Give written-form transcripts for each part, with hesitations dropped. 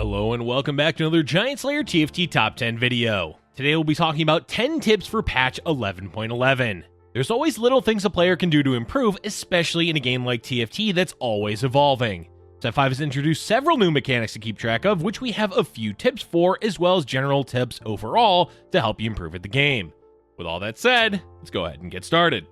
Hello and welcome back to another GiantSlayerTV Top 10 video. Today we'll be talking about 10 tips for patch 11.11. There's always little things a player can do to improve, especially in a game like TFT that's always evolving. Set 5 has introduced several new mechanics to keep track of, which we have a few tips for, as well as general tips overall to help you improve at the game. With all that said, let's go ahead and get started.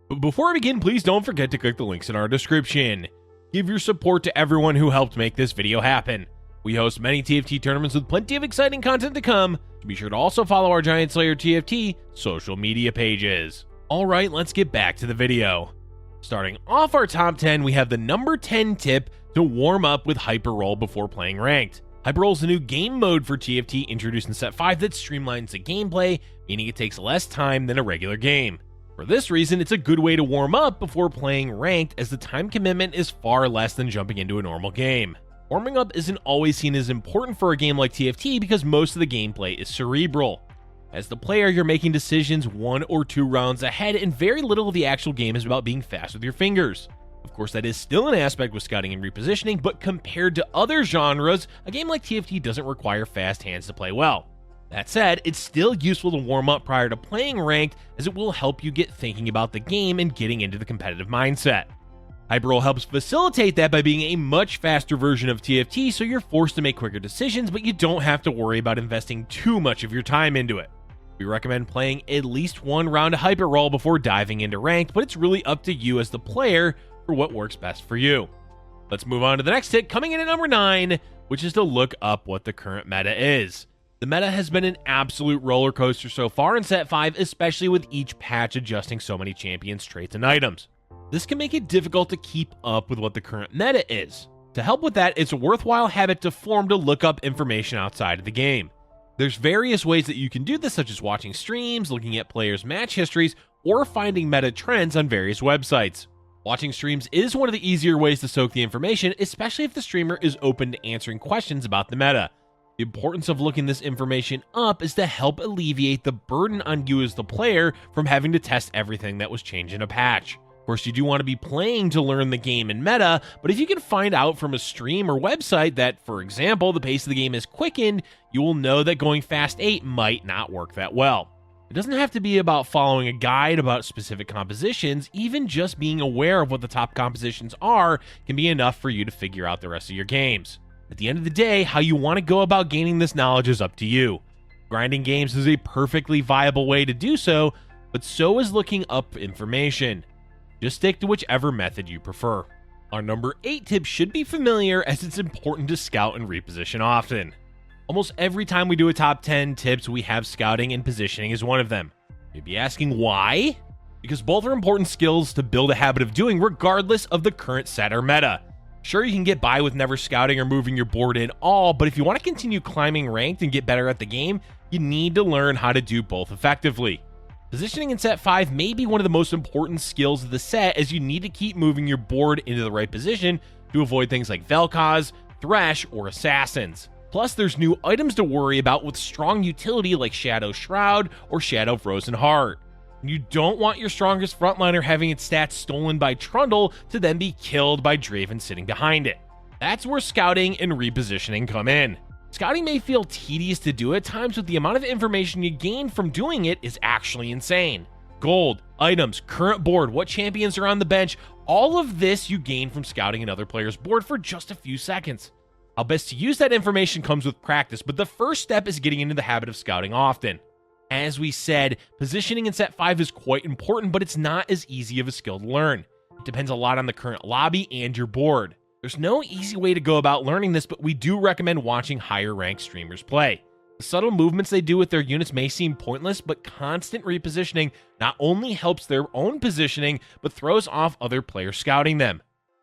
But before we begin, please don't forget to click the links in our description. Give your support to everyone who helped make this video happen. We host many TFT tournaments with plenty of exciting content to come, so be sure to also follow our GiantSlayerTV social media pages. Alright, let's get back to the video. Starting off our top 10, we have the number 10 tip to warm up with Hyper Roll before playing Ranked. Hyper Roll is a new game mode for TFT introduced in Set 5 that streamlines the gameplay, meaning it takes less time than a regular game. For this reason, it's a good way to warm up before playing Ranked, as the time commitment is far less than jumping into a normal game. Warming up isn't always seen as important for a game like TFT because most of the gameplay is cerebral. As the player, you're making decisions 1 or 2 rounds ahead, and very little of the actual game is about being fast with your fingers. Of course, that is still an aspect with scouting and repositioning, but compared to other genres, a game like TFT doesn't require fast hands to play well. That said, it's still useful to warm up prior to playing Ranked, as it will help you get thinking about the game and getting into the competitive mindset. Hyper Roll helps facilitate that by being a much faster version of TFT, so you're forced to make quicker decisions, but you don't have to worry about investing too much of your time into it. We recommend playing at least 1 round of Hyper Roll before diving into Ranked, but it's really up to you as the player for what works best for you. Let's move on to the next tip, coming in at number 9, which is to look up what the current meta is. The meta has been an absolute roller coaster so far in Set 5, especially with each patch adjusting so many champions, traits, and items. This can make it difficult to keep up with what the current meta is. To help with that, it's a worthwhile habit to form to look up information outside of the game. There's various ways that you can do this, such as watching streams, looking at players' match histories, or finding meta trends on various websites. Watching streams is one of the easier ways to soak the information, especially if the streamer is open to answering questions about the meta. The importance of looking this information up is to help alleviate the burden on you as the player from having to test everything that was changed in a patch. Of course, you do want to be playing to learn the game and meta, but if you can find out from a stream or website that, for example, the pace of the game is quickened, you will know that going fast 8 might not work that well. It doesn't have to be about following a guide about specific compositions. Even just being aware of what the top compositions are can be enough for you to figure out the rest of your games. At the end of the day, how you want to go about gaining this knowledge is up to you. Grinding games is a perfectly viable way to do so, but so is looking up information. Just stick to whichever method you prefer. Our number 8 tip should be familiar, as it's important to scout and reposition often. Almost every time we do a top 10 tips, we have scouting and positioning as one of them. You'd be asking why? Because both are important skills to build a habit of doing regardless of the current set or meta. Sure, you can get by with never scouting or moving your board at all, but if you want to continue climbing ranked and get better at the game, you need to learn how to do both effectively. Positioning in Set 5 may be one of the most important skills of the set, as you need to keep moving your board into the right position to avoid things like Vel'Koz, Thresh, or Assassins. Plus, there's new items to worry about with strong utility like Shadow Shroud or Shadow Frozen Heart. You don't want your strongest frontliner having its stats stolen by Trundle to then be killed by Draven sitting behind it. That's where scouting and repositioning come in. Scouting may feel tedious to do at times, but the amount of information you gain from doing it is actually insane. Gold, items, current board, what champions are on the bench, all of this you gain from scouting another player's board for just a few seconds. How best to use that information comes with practice, but the first step is getting into the habit of scouting often. As we said, positioning in Set 5 is quite important, but it's not as easy of a skill to learn. It depends a lot on the current lobby and your board. There's no easy way to go about learning this, but we do recommend watching higher ranked streamers play. The subtle movements they do with their units may seem pointless, but constant repositioning not only helps their own positioning, but throws off other players scouting them.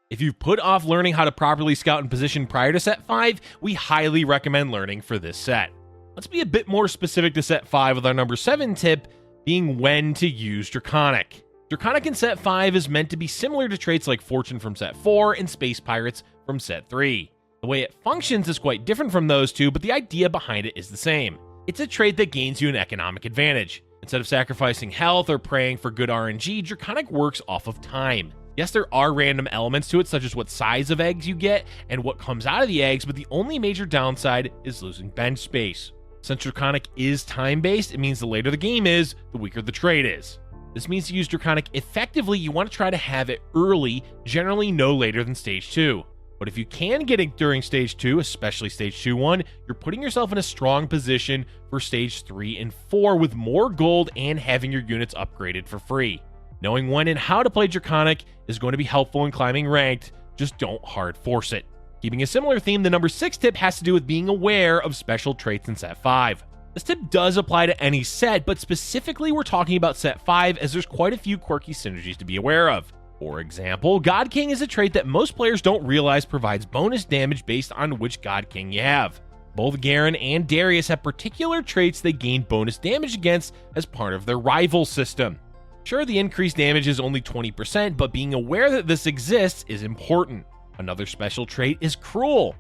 If you've put off learning how to properly scout and position prior to Set 5, we highly recommend learning for this set. Let's be a bit more specific to Set 5 with our number 7 tip being when to use Draconic. Draconic in Set 5 is meant to be similar to traits like Fortune from Set 4 and Space Pirates from Set 3. The way it functions is quite different from those two, but the idea behind it is the same. It's a trait that gains you an economic advantage. Instead of sacrificing health or praying for good RNG, Draconic works off of time. Yes, there are random elements to it, such as what size of eggs you get and what comes out of the eggs, but the only major downside is losing bench space. Since Draconic is time-based, it means the later the game is, the weaker the trait is. This means to use Draconic effectively, you want to try to have it early, generally no later than Stage 2. But if you can get it during Stage 2, especially Stage 2-1, you're putting yourself in a strong position for Stage 3 and 4 with more gold and having your units upgraded for free. Knowing when and how to play Draconic is going to be helpful in climbing ranked, just don't hard force it. Keeping a similar theme, the number 6 tip has to do with being aware of special traits in Set 5. This tip does apply to any set, but specifically we're talking about Set 5 as there's quite a few quirky synergies to be aware of. For example, God King is a trait that most players don't realize provides bonus damage based on which God King you have. Both Garen and Darius have particular traits they gain bonus damage against as part of their rival system. Sure, the increased damage is only 20%, but being aware that this exists is important. Another special trait is Cruel.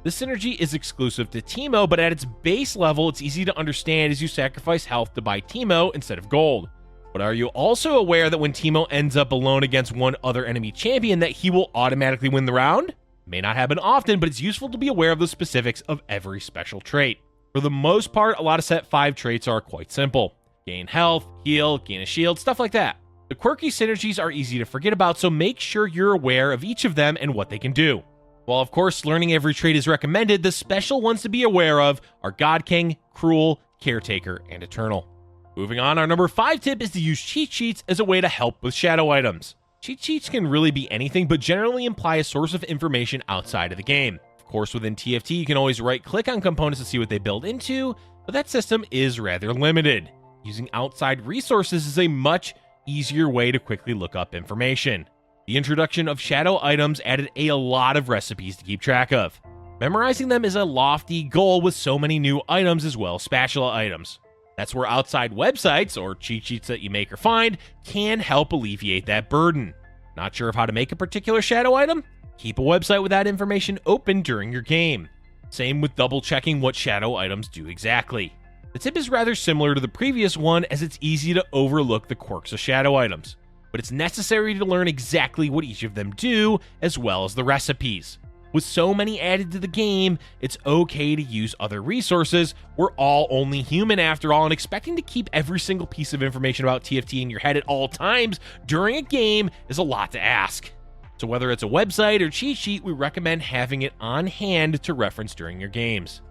This synergy is exclusive to Teemo, but at its base level, it's easy to understand as you sacrifice health to buy Teemo instead of gold. But are you also aware that when Teemo ends up alone against one other enemy champion that he will automatically win the round? It may not happen often, but it's useful to be aware of the specifics of every special trait. For the most part, a lot of Set 5 traits are quite simple. Gain health, heal, gain a shield, stuff like that. The quirky synergies are easy to forget about, so make sure you're aware of each of them and what they can do. While of course learning every trait is recommended, the special ones to be aware of are God King, Cruel, Caretaker, and Eternal. Moving on, our number 5 tip is to use cheat sheets as a way to help with shadow items. Cheat sheets can really be anything, but generally imply a source of information outside of the game. Of course, within TFT, you can always right-click on components to see what they build into, but that system is rather limited. Using outside resources is a much easier way to quickly look up information. The introduction of shadow items added a lot of recipes to keep track of. Memorizing them is a lofty goal with so many new items as well as spatula items. That's where outside websites, or cheat sheets that you make or find, can help alleviate that burden. Not sure of how to make a particular shadow item? Keep a website with that information open during your game. Same with double checking what shadow items do exactly. The tip is rather similar to the previous one as it's easy to overlook the quirks of shadow items, but it's necessary to learn exactly what each of them do as well as the recipes. With so many added to the game, it's okay to use other resources. We're all only human after all, and expecting to keep every single piece of information about TFT in your head at all times during a game is a lot to ask. So whether it's a website or cheat sheet, we recommend having it on hand to reference during your games.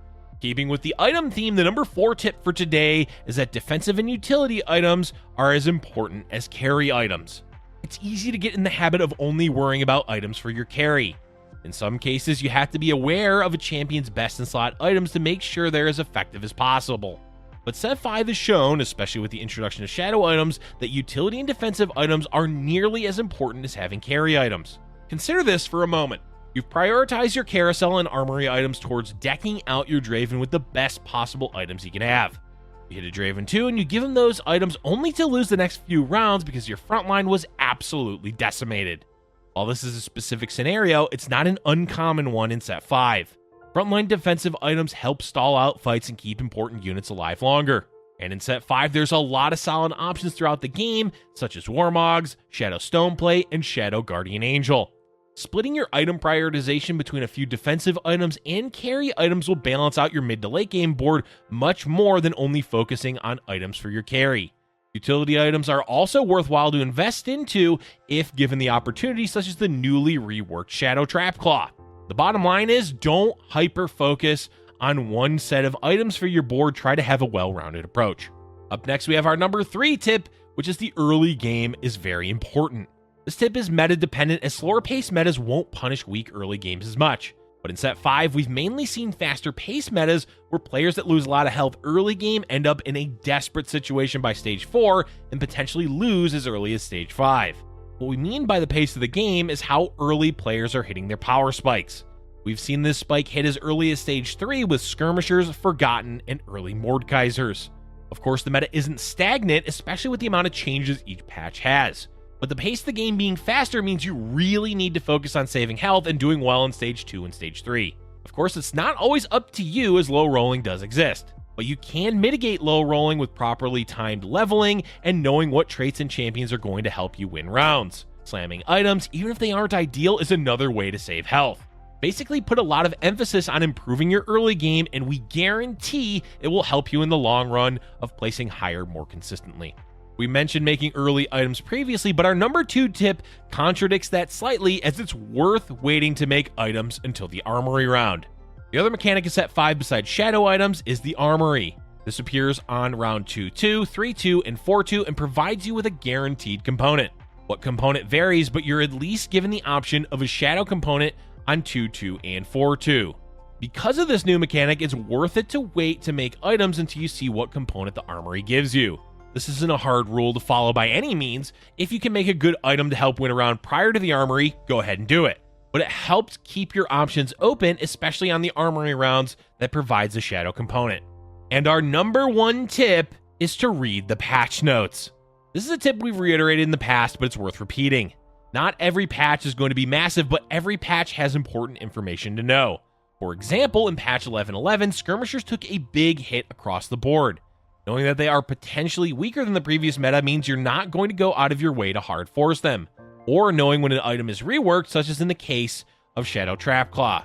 Keeping with the item theme, the number 4 tip for today is that defensive and utility items are as important as carry items. It's easy to get in the habit of only worrying about items for your carry. In some cases, you have to be aware of a champion's best in slot items to make sure they're as effective as possible. But Set 5 has shown, especially with the introduction of shadow items, that utility and defensive items are nearly as important as having carry items. Consider this for a moment. You've prioritized your carousel and armory items towards decking out your Draven with the best possible items you can have. You hit a Draven 2 and you give him those items only to lose the next few rounds because your front line was absolutely decimated. While this is a specific scenario, it's not an uncommon one in Set 5. Frontline defensive items help stall out fights and keep important units alive longer. And in Set 5, there's a lot of solid options throughout the game, such as Warmogs, Shadow Stoneplate, and Shadow Guardian Angel. Splitting your item prioritization between a few defensive items and carry items will balance out your mid to late game board much more than only focusing on items for your carry. Utility items are also worthwhile to invest into if given the opportunity, such as the newly reworked Shadow Trap Claw. The bottom line is, don't hyper-focus on one set of items for your board, try to have a well-rounded approach. Up next, we have our number 3 tip, which is the early game is very important. This tip is meta-dependent as slower-paced metas won't punish weak early games as much. But in Set 5, we've mainly seen faster pace metas where players that lose a lot of health early game end up in a desperate situation by Stage 4 and potentially lose as early as Stage 5. What we mean by the pace of the game is how early players are hitting their power spikes. We've seen this spike hit as early as Stage 3 with Skirmishers, Forgotten, and early Mordekaisers. Of course, the meta isn't stagnant, especially with the amount of changes each patch has. But the pace of the game being faster means you really need to focus on saving health and doing well in Stage 2 and Stage 3. Of course, it's not always up to you as low rolling does exist, but you can mitigate low rolling with properly timed leveling and knowing what traits and champions are going to help you win rounds. Slamming items, even if they aren't ideal, is another way to save health. Basically put a lot of emphasis on improving your early game, and we guarantee it will help you in the long run of placing higher more consistently. We mentioned making early items previously, but our number 2 tip contradicts that slightly, as it's worth waiting to make items until the Armory round. The other mechanic in set 5 besides shadow items is the Armory. This appears on round 2-2, 3-2, and 4-2 and provides you with a guaranteed component. What component varies, but you're at least given the option of a shadow component on 2-2 and 4-2. Because of this new mechanic, it's worth it to wait to make items until you see what component the Armory gives you. This isn't a hard rule to follow by any means. If you can make a good item to help win a round prior to the Armory, go ahead and do it. But it helps keep your options open, especially on the Armory rounds that provides a shadow component. And our number 1 tip is to read the patch notes. This is a tip we've reiterated in the past, but it's worth repeating. Not every patch is going to be massive, but every patch has important information to know. For example, in patch 11.11, skirmishers took a big hit across the board. Knowing that they are potentially weaker than the previous meta means you're not going to go out of your way to hard force them, or knowing when an item is reworked, such as in the case of Shadow Trapclaw.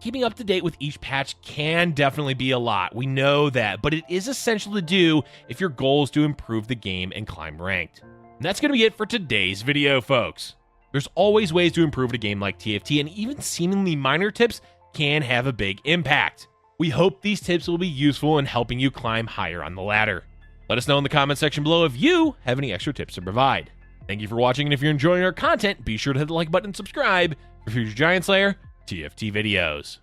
Keeping up to date with each patch can definitely be a lot, we know that, but it is essential to do if your goal is to improve the game and climb ranked. And that's going to be it for today's video, folks. There's always ways to improve a game like TFT, and even seemingly minor tips can have a big impact. We hope these tips will be useful in helping you climb higher on the ladder. Let us know in the comment section below if you have any extra tips to provide. Thank you for watching, and if you're enjoying our content, be sure to hit the like button and subscribe for future Giant Slayer TFT videos.